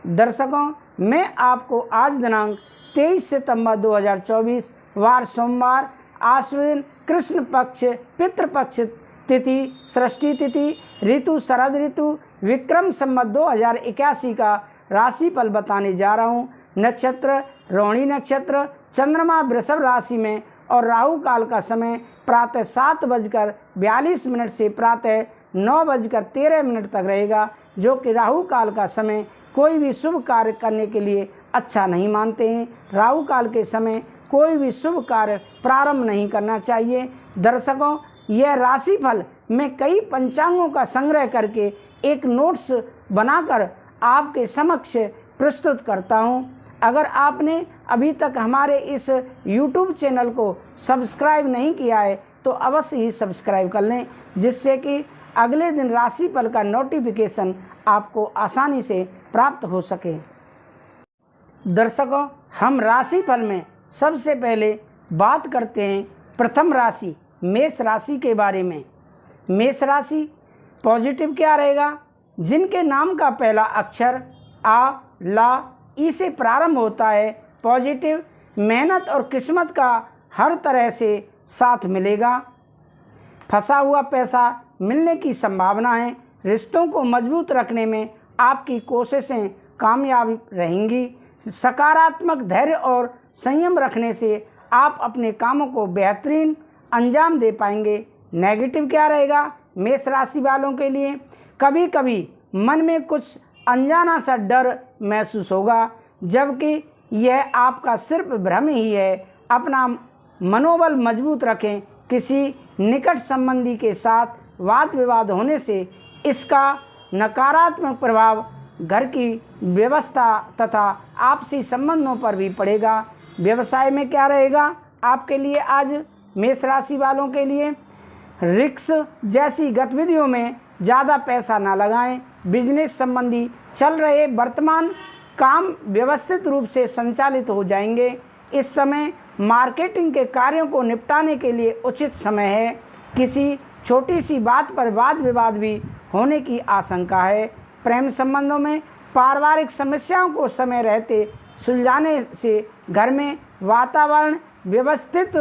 दर्शकों, मैं आपको आज दिनांक 23 सितंबर 2024 वार सोमवार, आश्विन कृष्ण पक्ष पितृपक्ष तिथि, षष्ठी तिथि, ऋतु शरद ऋतु, विक्रम संवत 2081 का राशिफल बताने जा रहा हूँ। नक्षत्र रोहिणी नक्षत्र, चंद्रमा वृषभ राशि में और राहु काल का समय प्रातः 7:42 से प्रातः 9:13 तक रहेगा, जो कि राहु काल का समय कोई भी शुभ कार्य करने के लिए अच्छा नहीं मानते हैं। राहु काल के समय कोई भी शुभ कार्य प्रारंभ नहीं करना चाहिए। दर्शकों, यह राशिफल मैं कई पंचांगों का संग्रह करके एक नोट्स बनाकर आपके समक्ष प्रस्तुत करता हूं। अगर आपने अभी तक हमारे इस YouTube चैनल को सब्सक्राइब नहीं किया है तो अवश्य ही सब्सक्राइब कर लें, जिससे कि अगले दिन राशिफल का नोटिफिकेशन आपको आसानी से प्राप्त हो सके। दर्शकों, हम राशिफल में सबसे पहले बात करते हैं प्रथम राशि मेष राशि के बारे में। मेष राशि पॉजिटिव क्या रहेगा? जिनके नाम का पहला अक्षर आ, ला, ई से प्रारंभ होता है, पॉजिटिव मेहनत और किस्मत का हर तरह से साथ मिलेगा। फंसा हुआ पैसा मिलने की संभावना है। रिश्तों को मजबूत रखने में आपकी कोशिशें कामयाब रहेंगी। सकारात्मक धैर्य और संयम रखने से आप अपने कामों को बेहतरीन अंजाम दे पाएंगे। नेगेटिव क्या रहेगा मेष राशि वालों के लिए? कभी कभी मन में कुछ अनजाना सा डर महसूस होगा, जबकि यह आपका सिर्फ भ्रम ही है। अपना मनोबल मजबूत रखें। किसी निकट संबंधी के साथ वाद विवाद होने से इसका नकारात्मक प्रभाव घर की व्यवस्था तथा आपसी संबंधों पर भी पड़ेगा। व्यवसाय में क्या रहेगा आपके लिए आज मेष राशि वालों के लिए? रिस्क जैसी गतिविधियों में ज़्यादा पैसा ना लगाएं। बिजनेस संबंधी चल रहे वर्तमान काम व्यवस्थित रूप से संचालित हो जाएंगे। इस समय मार्केटिंग के कार्यों को निपटाने के लिए उचित समय है। किसी छोटी सी बात पर वाद विवाद भी होने की आशंका है। प्रेम संबंधों में पारिवारिक समस्याओं को समय रहते सुलझाने से घर में वातावरण व्यवस्थित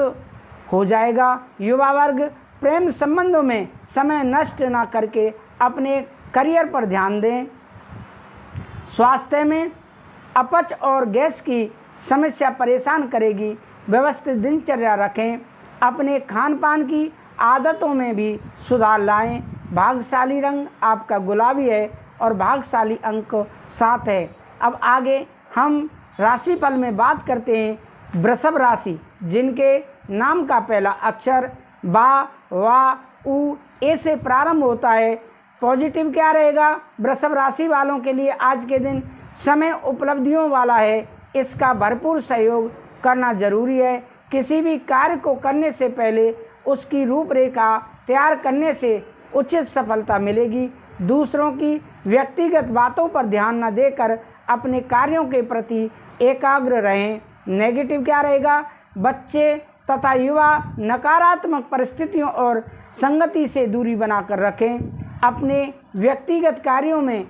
हो जाएगा। युवा वर्ग प्रेम संबंधों में समय नष्ट न करके अपने करियर पर ध्यान दें। स्वास्थ्य में अपच और गैस की समस्या परेशान करेगी। व्यवस्थित दिनचर्या रखें। अपने खान पान की आदतों में भी सुधार लाएं। भाग्यशाली रंग आपका गुलाबी है और भाग्यशाली अंक 7 है। अब आगे हम राशिफल में बात करते हैं वृषभ राशि, जिनके नाम का पहला अक्षर बा, वा, उ, ए से प्रारंभ होता है। पॉजिटिव क्या रहेगा वृषभ राशि वालों के लिए? आज के दिन समय उपलब्धियों वाला है। इसका भरपूर सहयोग करना जरूरी है। किसी भी कार्य को करने से पहले उसकी रूपरेखा तैयार करने से उचित सफलता मिलेगी। दूसरों की व्यक्तिगत बातों पर ध्यान न देकर अपने कार्यों के प्रति एकाग्र रहें। नेगेटिव क्या रहेगा? बच्चे तथा युवा नकारात्मक परिस्थितियों और संगति से दूरी बनाकर रखें। अपने व्यक्तिगत कार्यों में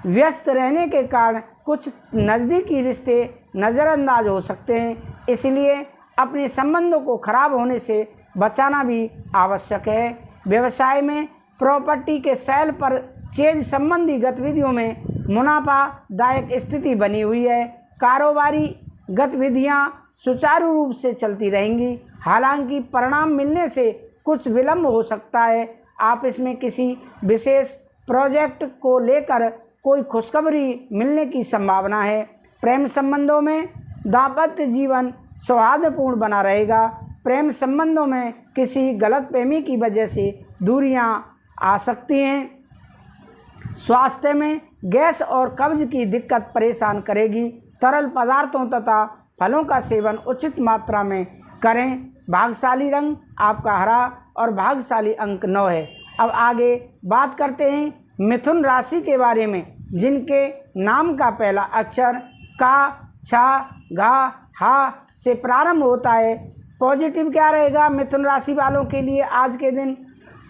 व्यस्त रहने के कारण कुछ नज़दीकी रिश्ते नज़रअंदाज हो सकते हैं, इसलिए अपने संबंधों को खराब होने से बचाना भी आवश्यक है। व्यवसाय में प्रॉपर्टी के सेल पर चेंज संबंधी गतिविधियों में मुनाफादायक स्थिति बनी हुई है। कारोबारी गतिविधियां सुचारू रूप से चलती रहेंगी। हालांकि परिणाम मिलने से कुछ विलंब हो सकता है। आप इसमें किसी विशेष प्रोजेक्ट को लेकर कोई खुशखबरी मिलने की संभावना है। प्रेम संबंधों में दाम्पत्य जीवन सौहार्दपूर्ण बना रहेगा। प्रेम संबंधों में किसी गलतफहमी की वजह से दूरियां आ सकती हैं। स्वास्थ्य में गैस और कब्ज की दिक्कत परेशान करेगी। तरल पदार्थों तथा फलों का सेवन उचित मात्रा में करें। भाग्यशाली रंग आपका हरा और भाग्यशाली अंक 9 है। अब आगे बात करते हैं मिथुन राशि के बारे में, जिनके नाम का पहला अक्षर का, छा, घा, हा से प्रारंभ होता है। पॉजिटिव क्या रहेगा मिथुन राशि वालों के लिए आज के दिन?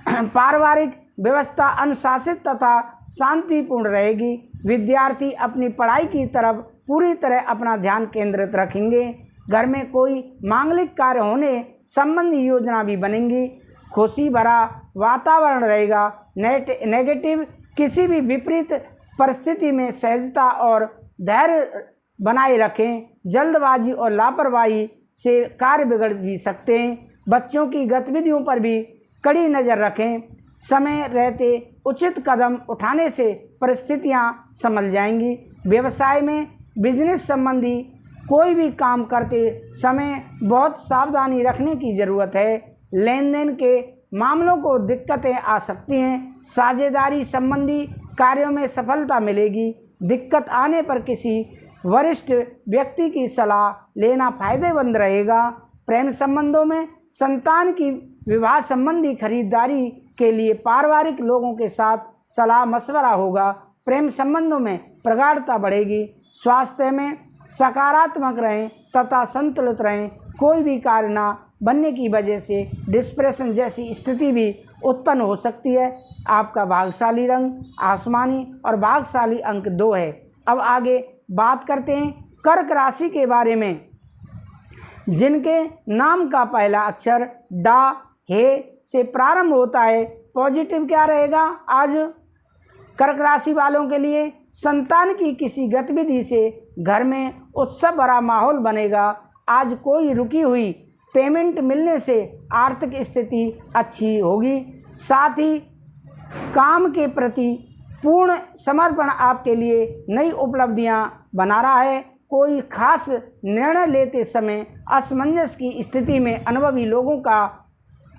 पारिवारिक व्यवस्था अनुशासित तथा शांतिपूर्ण रहेगी। विद्यार्थी अपनी पढ़ाई की तरफ पूरी तरह अपना ध्यान केंद्रित रखेंगे। घर में कोई मांगलिक कार्य होने संबंधी योजना भी बनेंगी। खुशी भरा वातावरण रहेगा। नेगेटिव किसी भी विपरीत परिस्थिति में सहजता और धैर्य बनाए रखें। जल्दबाजी और लापरवाही से कार्य बिगड़ भी सकते हैं। बच्चों की गतिविधियों पर भी कड़ी नज़र रखें। समय रहते उचित कदम उठाने से परिस्थितियां संभल जाएंगी। व्यवसाय में बिजनेस संबंधी कोई भी काम करते समय बहुत सावधानी रखने की ज़रूरत है। लेन देन के मामलों को दिक्कतें आ सकती हैं। साझेदारी संबंधी कार्यों में सफलता मिलेगी। दिक्कत आने पर किसी वरिष्ठ व्यक्ति की सलाह लेना फायदेमंद रहेगा। प्रेम संबंधों में संतान की विवाह संबंधी खरीदारी के लिए पारिवारिक लोगों के साथ सलाह मशवरा होगा। प्रेम संबंधों में प्रगाढ़ता बढ़ेगी। स्वास्थ्य में सकारात्मक रहें तथा संतुलित रहें। कोई भी कार्य न बनने की वजह से डिप्रेशन जैसी स्थिति भी उत्पन्न हो सकती है। आपका भाग्यशाली रंग आसमानी और भाग्यशाली अंक 2 है। अब आगे बात करते हैं कर्क राशि के बारे में, जिनके नाम का पहला अक्षर डा हे से प्रारंभ होता है। पॉजिटिव क्या रहेगा आज कर्क राशि वालों के लिए? संतान की किसी गतिविधि से घर में उत्सव भरा माहौल बनेगा। आज कोई रुकी हुई पेमेंट मिलने से आर्थिक स्थिति अच्छी होगी। साथ ही काम के प्रति पूर्ण समर्पण आपके लिए नई उपलब्धियां बना रहा है। कोई खास निर्णय लेते समय असमंजस की स्थिति में अनुभवी लोगों का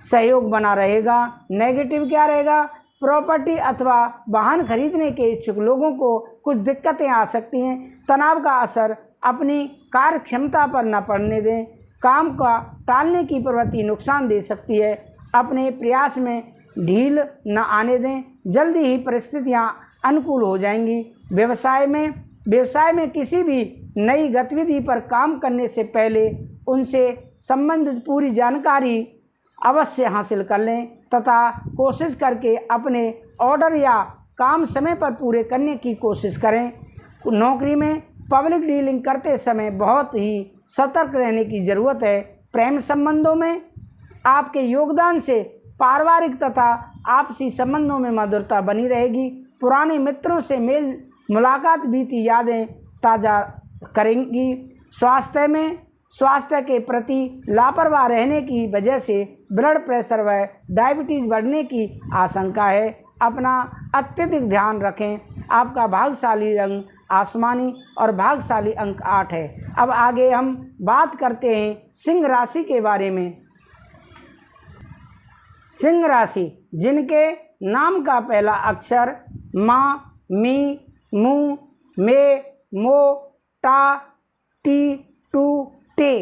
सहयोग बना रहेगा। नेगेटिव क्या रहेगा? प्रॉपर्टी अथवा वाहन खरीदने के इच्छुक लोगों को कुछ दिक्कतें आ सकती हैं। तनाव का असर अपनी कार्य क्षमता पर न पड़ने दें। काम का टालने की प्रवृत्ति नुकसान दे सकती है। अपने प्रयास में ढील न आने दें। जल्दी ही परिस्थितियां अनुकूल हो जाएंगी। व्यवसाय में किसी भी नई गतिविधि पर काम करने से पहले उनसे संबंधित पूरी जानकारी अवश्य हासिल कर लें तथा कोशिश करके अपने ऑर्डर या काम समय पर पूरे करने की कोशिश करें। नौकरी में पब्लिक डीलिंग करते समय बहुत ही सतर्क रहने की ज़रूरत है। प्रेम संबंधों में आपके योगदान से पारिवारिक तथा आपसी संबंधों में मधुरता बनी रहेगी। पुराने मित्रों से मेल मुलाकात बीती यादें ताज़ा करेंगी। स्वास्थ्य के प्रति लापरवाह रहने की वजह से ब्लड प्रेशर व डायबिटीज़ बढ़ने की आशंका है। अपना अत्यधिक ध्यान रखें। आपका भाग्यशाली रंग आसमानी और भाग्यशाली अंक 8 है। अब आगे हम बात करते हैं सिंह राशि के बारे में। सिंह राशि, जिनके नाम का पहला अक्षर मा, मी, मू, मे, मो, टा, टी, टू, टे।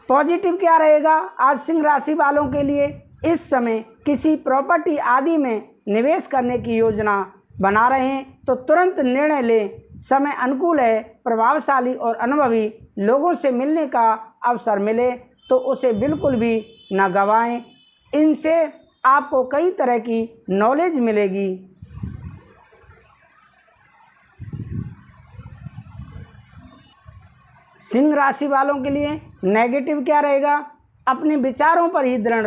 पॉजिटिव क्या रहेगा आज सिंह राशि वालों के लिए? इस समय किसी प्रॉपर्टी आदि में निवेश करने की योजना बना रहे हैं तो तुरंत निर्णय लें। समय अनुकूल है। प्रभावशाली और अनुभवी लोगों से मिलने का अवसर मिले तो उसे बिल्कुल भी न गंवाएं। इनसे आपको कई तरह की नॉलेज मिलेगी। सिंह राशि वालों के लिए नेगेटिव क्या रहेगा? अपने विचारों पर ही दृढ़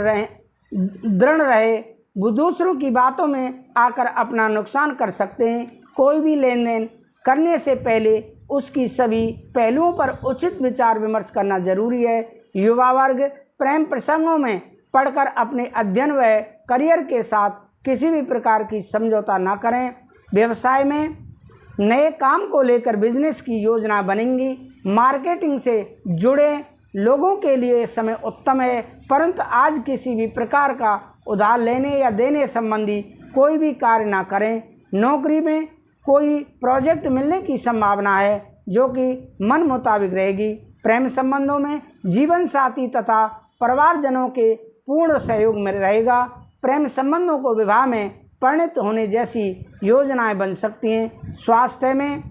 रहे। दूसरों की बातों में आकर अपना नुकसान कर सकते हैं। कोई भी लेन देन करने से पहले उसकी सभी पहलुओं पर उचित विचार विमर्श करना जरूरी है। युवा वर्ग प्रेम प्रसंगों में पढ़कर अपने अध्ययन व करियर के साथ किसी भी प्रकार की समझौता न करें। व्यवसाय में नए काम को लेकर बिजनेस की योजना बनेंगी। मार्केटिंग से जुड़े लोगों के लिए समय उत्तम है, परंतु आज किसी भी प्रकार का उधार लेने या देने संबंधी कोई भी कार्य ना करें। नौकरी में कोई प्रोजेक्ट मिलने की संभावना है जो कि मन मुताबिक रहेगी। प्रेम संबंधों में जीवन साथी तथा परिवारजनों के पूर्ण सहयोग में रहेगा। प्रेम संबंधों को विवाह में परिणत होने जैसी योजनाएं बन सकती हैं। स्वास्थ्य में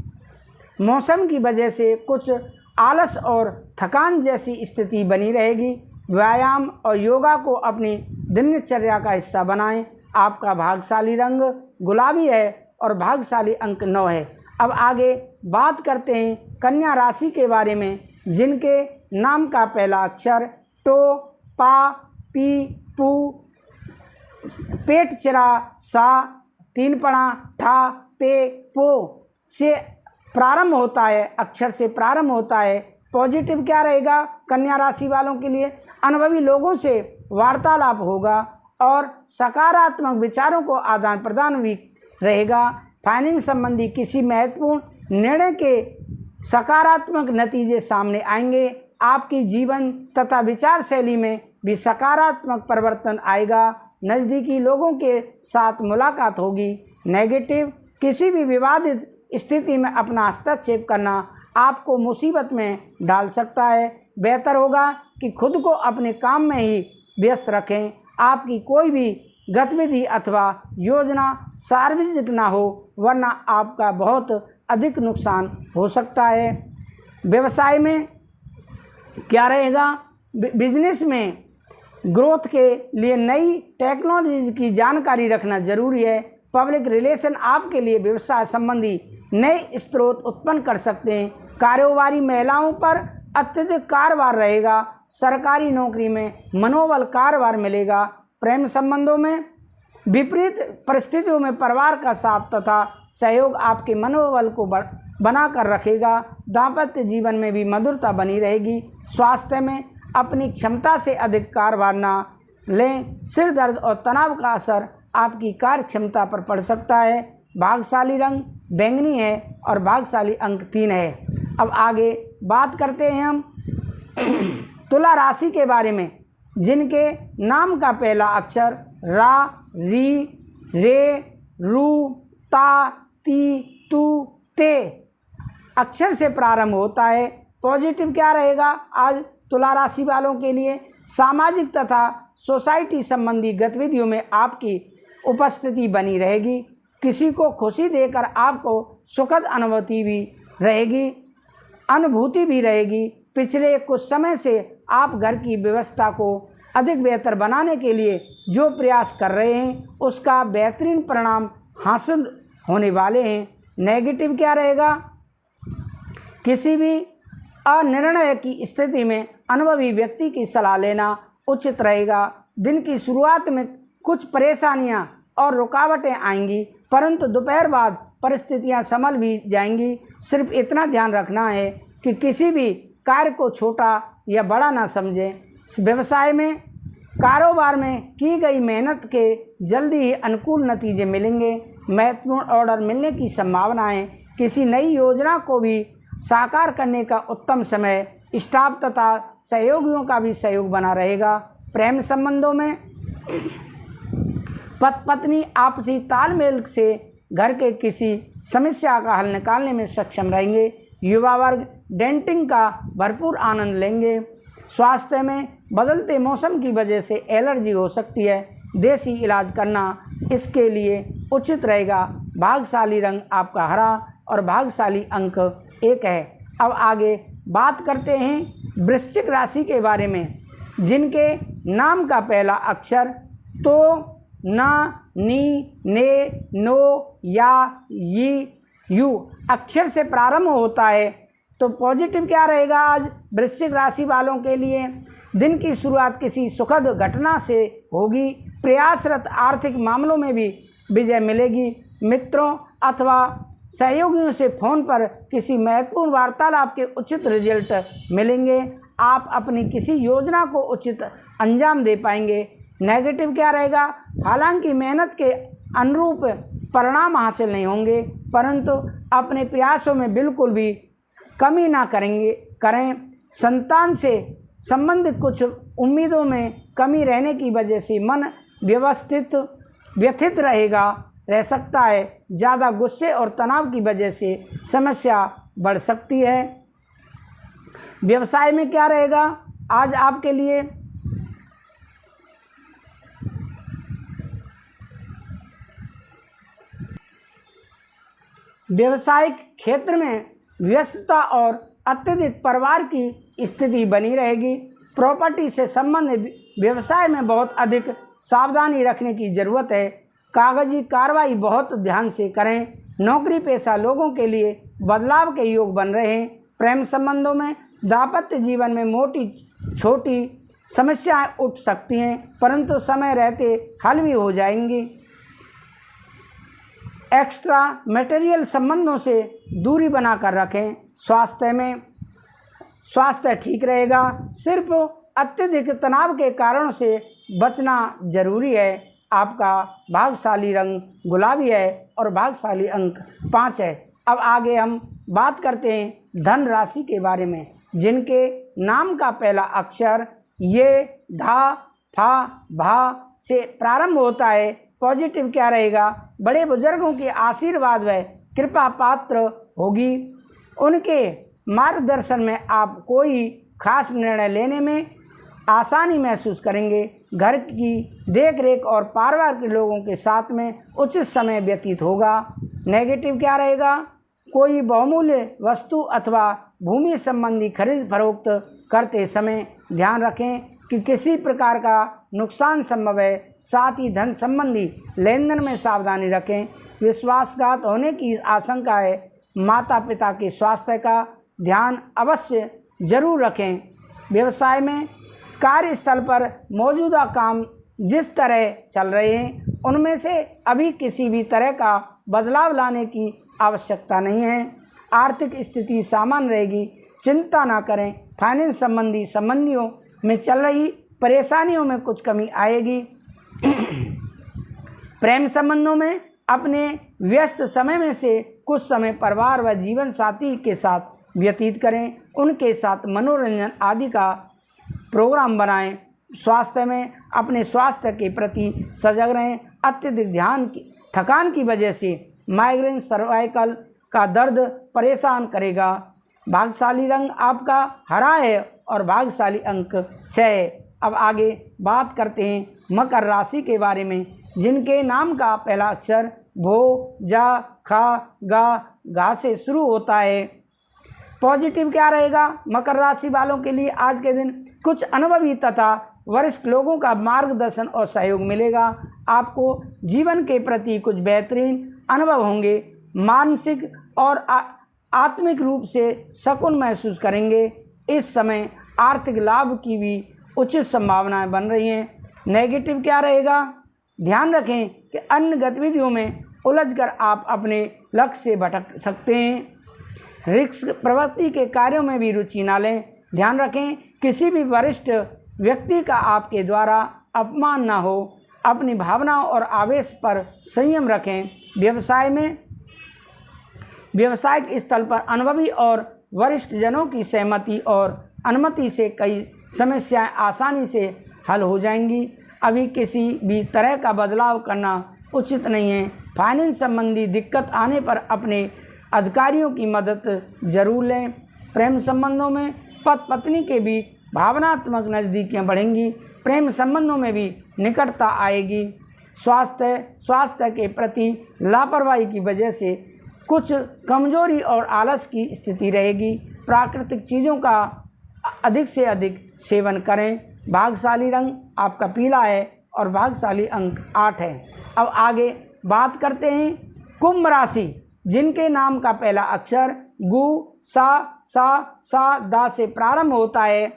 मौसम की वजह से कुछ आलस और थकान जैसी स्थिति बनी रहेगी। व्यायाम और योगा को अपनी दिनचर्या का हिस्सा बनाएं। आपका भाग्यशाली रंग गुलाबी है और भाग्यशाली अंक 9 है। अब आगे बात करते हैं कन्या राशि के बारे में, जिनके नाम का पहला अक्षर टो, पा, पी, पू, पेट चिरा, सा, तीन पड़ा, ठा, पे, पो से प्रारंभ होता है, अक्षर से प्रारंभ होता है। पॉजिटिव क्या रहेगा कन्या राशि वालों के लिए? अनुभवी लोगों से वार्तालाप होगा और सकारात्मक विचारों को आदान प्रदान भी रहेगा। फाइनेंस संबंधी किसी महत्वपूर्ण निर्णय के सकारात्मक नतीजे सामने आएंगे। आपकी जीवन तथा विचार शैली में भी सकारात्मक परिवर्तन आएगा। नज़दीकी लोगों के साथ मुलाकात होगी। नेगेटिव, किसी भी विवादित स्थिति में अपना हस्तक्षेप करना आपको मुसीबत में डाल सकता है। बेहतर होगा कि खुद को अपने काम में ही व्यस्त रखें। आपकी कोई भी गतिविधि अथवा योजना सार्वजनिक ना हो, वरना आपका बहुत अधिक नुकसान हो सकता है। व्यवसाय में क्या रहेगा? बिजनेस में ग्रोथ के लिए नई टेक्नोलॉजी की जानकारी रखना जरूरी है। पब्लिक रिलेशन आपके लिए व्यवसाय संबंधी नए स्रोत उत्पन्न कर सकते हैं। कारोबारी महिलाओं पर अत्यधिक कारोबार रहेगा। सरकारी नौकरी में मनोबल कारोबार मिलेगा। प्रेम संबंधों में विपरीत परिस्थितियों में परिवार का साथ तथा सहयोग आपके मनोबल को बना कर रखेगा। दाम्पत्य जीवन में भी मधुरता बनी रहेगी। स्वास्थ्य में अपनी क्षमता से अधिक कारोबार ना लें। सिर दर्द और तनाव का असर आपकी कार्य क्षमता पर पड़ सकता है। भाग्यशाली रंग बैंगनी है और भाग्यशाली अंक 3 है। अब आगे बात करते हैं हम तुला राशि के बारे में, जिनके नाम का पहला अक्षर रा, री, रे, रू, ता, ती, तू, ते अक्षर से प्रारंभ होता है। पॉजिटिव क्या रहेगा आज तुला राशि वालों के लिए? सामाजिक तथा सोसाइटी संबंधी गतिविधियों में आपकी उपस्थिति बनी रहेगी। किसी को खुशी देकर आपको सुखद अनुभूति भी रहेगी। पिछले कुछ समय से आप घर की व्यवस्था को अधिक बेहतर बनाने के लिए जो प्रयास कर रहे हैं, उसका बेहतरीन परिणाम हासिल होने वाले हैं। नेगेटिव क्या रहेगा? किसी भी अनिर्णय की स्थिति में अनुभवी व्यक्ति की सलाह लेना उचित रहेगा। दिन की शुरुआत में कुछ परेशानियां और रुकावटें आएंगी, परंतु दोपहर बाद परिस्थितियां संभल भी जाएंगी। सिर्फ इतना ध्यान रखना है कि किसी भी कार्य को छोटा या बड़ा ना समझें। व्यवसाय में कारोबार में की गई मेहनत के जल्दी ही अनुकूल नतीजे मिलेंगे। महत्वपूर्ण ऑर्डर मिलने की संभावना है। किसी नई योजना को भी साकार करने का उत्तम समय। स्टाफ तथा सहयोगियों का भी सहयोग बना रहेगा। प्रेम संबंधों में पति पत्नी आपसी तालमेल से घर के किसी समस्या का हल निकालने में सक्षम रहेंगे। युवा वर्ग डेंटिंग का भरपूर आनंद लेंगे। स्वास्थ्य में बदलते मौसम की वजह से एलर्जी हो सकती है। देसी इलाज करना इसके लिए उचित रहेगा। भाग्यशाली रंग आपका हरा और भाग्यशाली अंक 1 है। अब आगे बात करते हैं वृश्चिक राशि के बारे में, जिनके नाम का पहला अक्षर तो, ना, नी, ने, नो, या, यी, यू अक्षर से प्रारंभ होता है। तो पॉजिटिव क्या रहेगा आज वृश्चिक राशि वालों के लिए? दिन की शुरुआत किसी सुखद घटना से होगी। प्रयासरत आर्थिक मामलों में भी विजय मिलेगी। मित्रों अथवा सहयोगियों से फोन पर किसी महत्वपूर्ण वार्तालाप के उचित रिजल्ट मिलेंगे। आप अपनी किसी योजना को उचित अंजाम दे पाएंगे। नेगेटिव क्या रहेगा? हालांकि मेहनत के अनुरूप परिणाम हासिल नहीं होंगे, परंतु अपने प्रयासों में बिल्कुल भी कमी ना करें। संतान से संबंधित कुछ उम्मीदों में कमी रहने की वजह से मन व्यथित रह सकता है। ज़्यादा गुस्से और तनाव की वजह से समस्या बढ़ सकती है। व्यवसाय में क्या रहेगा आज आपके लिए? व्यवसायिक क्षेत्र में व्यस्तता और अत्यधिक परिवार की स्थिति बनी रहेगी। प्रॉपर्टी से संबंधित व्यवसाय में बहुत अधिक सावधानी रखने की ज़रूरत है। कागजी कार्रवाई बहुत ध्यान से करें। नौकरी पेशा लोगों के लिए बदलाव के योग बन रहे हैं। प्रेम संबंधों में दाम्पत्य जीवन में मोटी छोटी समस्याएं उठ सकती हैं, परंतु समय रहते हल भी हो जाएंगी। एक्स्ट्रा मटेरियल संबंधों से दूरी बनाकर रखें। स्वास्थ्य ठीक रहेगा। सिर्फ अत्यधिक तनाव के कारणों से बचना जरूरी है। आपका भाग्यशाली रंग गुलाबी है और भाग्यशाली अंक 5 है। अब आगे हम बात करते हैं धन राशि के बारे में, जिनके नाम का पहला अक्षर ये धा फा भा से प्रारंभ होता है। पॉजिटिव क्या रहेगा? बड़े बुजुर्गों के आशीर्वाद व कृपा पात्र होगी। उनके मार्गदर्शन में आप कोई खास निर्णय लेने में आसानी महसूस करेंगे। घर की देखरेख और पारिवारिक लोगों के साथ में उचित समय व्यतीत होगा। नेगेटिव क्या रहेगा? कोई बहुमूल्य वस्तु अथवा भूमि संबंधी खरीद फरोख्त करते समय ध्यान रखें कि किसी प्रकार का नुकसान संभव है। साथ ही धन संबंधी लेन देन में सावधानी रखें। विश्वासघात होने की आशंका है। माता पिता के स्वास्थ्य का ध्यान अवश्य जरूर रखें। व्यवसाय में कार्यस्थल पर मौजूदा काम जिस तरह चल रहे हैं उनमें से अभी किसी भी तरह का बदलाव लाने की आवश्यकता नहीं है। आर्थिक स्थिति सामान्य रहेगी, चिंता ना करें। फाइनेंस संबंधियों में चल रही परेशानियों में कुछ कमी आएगी। प्रेम संबंधों में अपने व्यस्त समय में से कुछ समय परिवार व जीवन साथी के साथ व्यतीत करें। उनके साथ मनोरंजन आदि का प्रोग्राम बनाएं। स्वास्थ्य में अपने स्वास्थ्य के प्रति सजग रहें। अत्यधिक थकान की वजह से माइग्रेन सर्वाइकल का दर्द परेशान करेगा। भाग्यशाली रंग आपका हरा है और भाग्यशाली अंक 6 है। अब आगे बात करते हैं मकर राशि के बारे में, जिनके नाम का पहला अक्षर भो जा खा गा से शुरू होता है। पॉजिटिव क्या रहेगा? मकर राशि वालों के लिए आज के दिन कुछ अनुभवी तथा वरिष्ठ लोगों का मार्गदर्शन और सहयोग मिलेगा। आपको जीवन के प्रति कुछ बेहतरीन अनुभव होंगे। मानसिक और आत्मिक रूप से सुकून महसूस करेंगे। इस समय आर्थिक लाभ की भी उचित संभावनाएं बन रही हैं। नेगेटिव क्या रहेगा? ध्यान रखें कि अन्य गतिविधियों में उलझकर आप अपने लक्ष्य से भटक सकते हैं। रिस्क प्रवृत्ति के कार्यों में भी रुचि न लें। ध्यान रखें किसी भी वरिष्ठ व्यक्ति का आपके द्वारा अपमान न हो। अपनी भावनाओं और आवेश पर संयम रखें। व्यवसायिक स्थल पर अनुभवी और वरिष्ठ जनों की सहमति और अनुमति से कई समस्याएं आसानी से हल हो जाएंगी। अभी किसी भी तरह का बदलाव करना उचित नहीं है। फाइनेंस संबंधी दिक्कत आने पर अपने अधिकारियों की मदद जरूर लें। प्रेम संबंधों में पति पत्नी के बीच भावनात्मक नज़दीकियाँ बढ़ेंगी। प्रेम संबंधों में भी निकटता आएगी। स्वास्थ्य के प्रति लापरवाही की वजह से कुछ कमजोरी और आलस की स्थिति रहेगी। प्राकृतिक चीज़ों का अधिक से अधिक सेवन करें। भाग्यशाली रंग आपका पीला है और भाग्यशाली अंक 8 है। अब आगे बात करते हैं कुंभ राशि, जिनके नाम का पहला अक्षर गु सा दा से प्रारंभ होता है।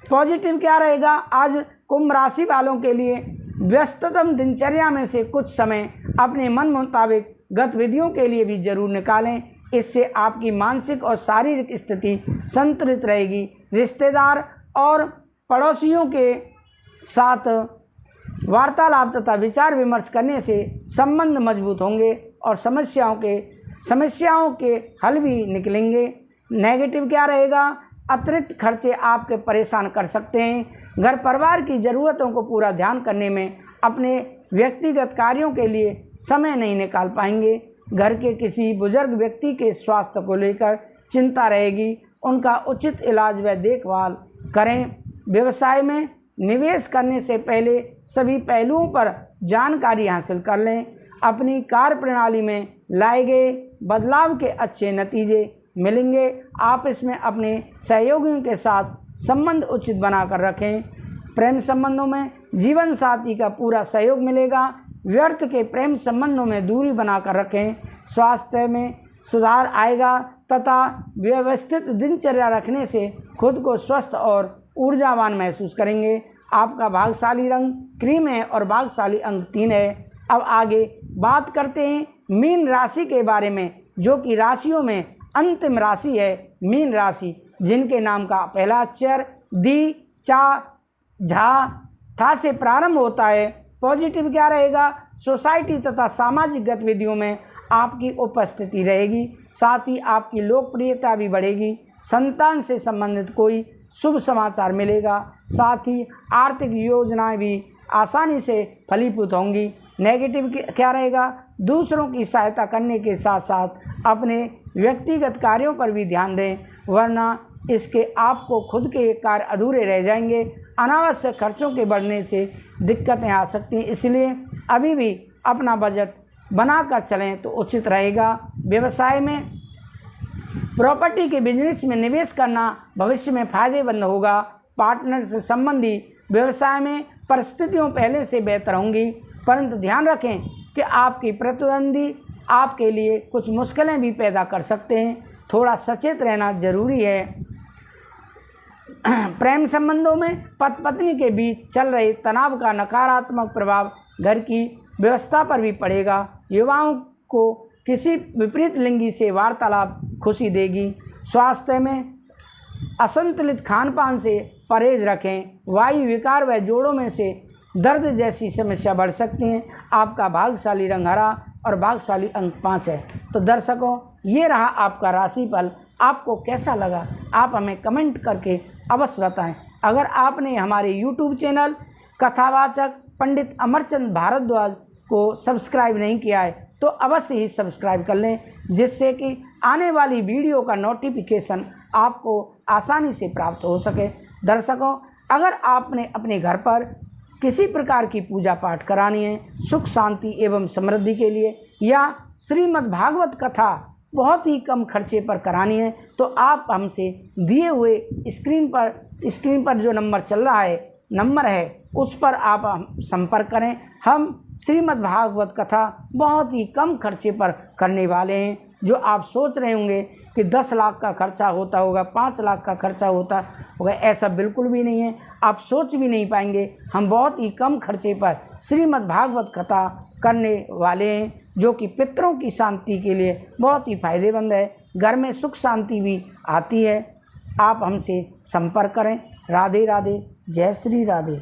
पॉजिटिव क्या रहेगा? आज कुंभ राशि वालों के लिए व्यस्ततम दिनचर्या में से कुछ समय अपने मन मुताबिक गतिविधियों के लिए भी जरूर निकालें। इससे आपकी मानसिक और शारीरिक स्थिति संतुलित रहेगी। रिश्तेदार और पड़ोसियों के साथ वार्तालाप तथा विचार विमर्श करने से संबंध मजबूत होंगे और समस्याओं के हल भी निकलेंगे। नेगेटिव क्या रहेगा? अतिरिक्त खर्चे आपके परेशान कर सकते हैं। घर परिवार की ज़रूरतों को पूरा ध्यान करने में अपने व्यक्तिगत कार्यों के लिए समय नहीं निकाल पाएंगे। घर के किसी बुजुर्ग व्यक्ति के स्वास्थ्य को लेकर चिंता रहेगी। उनका उचित इलाज व देखभाल करें। व्यवसाय में निवेश करने से पहले सभी पहलुओं पर जानकारी हासिल कर लें। अपनी कार्यप्रणाली में लाए गए बदलाव के अच्छे नतीजे मिलेंगे। आप इसमें अपने सहयोगियों के साथ संबंध उचित बनाकर रखें। प्रेम संबंधों में जीवन साथी का पूरा सहयोग मिलेगा। व्यर्थ के प्रेम संबंधों में दूरी बनाकर रखें। स्वास्थ्य में सुधार आएगा तथा व्यवस्थित दिनचर्या रखने से खुद को स्वस्थ और ऊर्जावान महसूस करेंगे। आपका भाग्यशाली रंग क्रीम है और भाग्यशाली अंक 3 है। अब आगे बात करते हैं मीन राशि के बारे में, जो कि राशियों में अंतिम राशि है मीन राशि, जिनके नाम का पहला अक्षर दी, चा, झा, था से प्रारंभ होता है। पॉजिटिव क्या रहेगा? सोसाइटी तथा सामाजिक गतिविधियों में आपकी उपस्थिति रहेगी, साथ ही आपकी लोकप्रियता भी बढ़ेगी। संतान से संबंधित कोई शुभ समाचार मिलेगा, साथ ही आर्थिक योजनाएं भी आसानी से फलीभूत होंगी। नेगेटिव क्या रहेगा? दूसरों की सहायता करने के साथ साथ अपने व्यक्तिगत कार्यों पर भी ध्यान दें, वरना इसके आपको खुद के कार्य अधूरे रह जाएंगे। अनावश्यक खर्चों के बढ़ने से दिक्कतें आ सकती हैं, इसलिए अभी भी अपना बजट बनाकर चलें तो उचित रहेगा। व्यवसाय में प्रॉपर्टी के बिजनेस में निवेश करना भविष्य में फायदेमंद होगा। पार्टनर से संबंधी व्यवसाय में परिस्थितियां पहले से बेहतर होंगी, परंतु ध्यान रखें कि आपकी प्रतिद्वंदी आपके लिए कुछ मुश्किलें भी पैदा कर सकते हैं, थोड़ा सचेत रहना जरूरी है। प्रेम संबंधों में पति पत्नी के बीच चल रहे तनाव का नकारात्मक प्रभाव घर की व्यवस्था पर भी पड़ेगा। युवाओं को किसी विपरीत लिंगी से वार्तालाप खुशी देगी। स्वास्थ्य में असंतुलित खानपान से परहेज रखें। वायु विकार व जोड़ों में से दर्द जैसी समस्या बढ़ सकती हैं। आपका भाग्यशाली रंग हरा और भाग्यशाली अंक 5 है। तो दर्शकों, ये रहा आपका राशिफल। आपको कैसा लगा आप हमें कमेंट करके अवश्य बताएं। अगर आपने हमारे YouTube चैनल कथावाचक पंडित अमरचंद भारद्वाज को सब्सक्राइब नहीं किया है तो अवश्य ही सब्सक्राइब कर लें, जिससे कि आने वाली वीडियो का नोटिफिकेशन आपको आसानी से प्राप्त हो सके। दर्शकों, अगर आपने अपने घर पर किसी प्रकार की पूजा पाठ करानी है सुख शांति एवं समृद्धि के लिए, या श्रीमद् भागवत कथा बहुत ही कम खर्चे पर करानी है, तो आप हमसे दिए हुए स्क्रीन पर जो नंबर चल रहा है नंबर है उस पर आप संपर्क करें। हम श्रीमद् भागवत कथा बहुत ही कम खर्चे पर करने वाले हैं। जो आप सोच रहे होंगे कि 10 लाख का खर्चा होता होगा, 5 लाख का खर्चा होता होगा, ऐसा बिल्कुल भी नहीं है। आप सोच भी नहीं पाएंगे। हम बहुत ही कम खर्चे पर श्रीमद् भागवत कथा करने वाले हैं, जो कि पितरों की शांति के लिए बहुत ही फायदेमंद है। घर में सुख शांति भी आती है। आप हमसे संपर्क करें। राधे राधे, जय श्री राधे।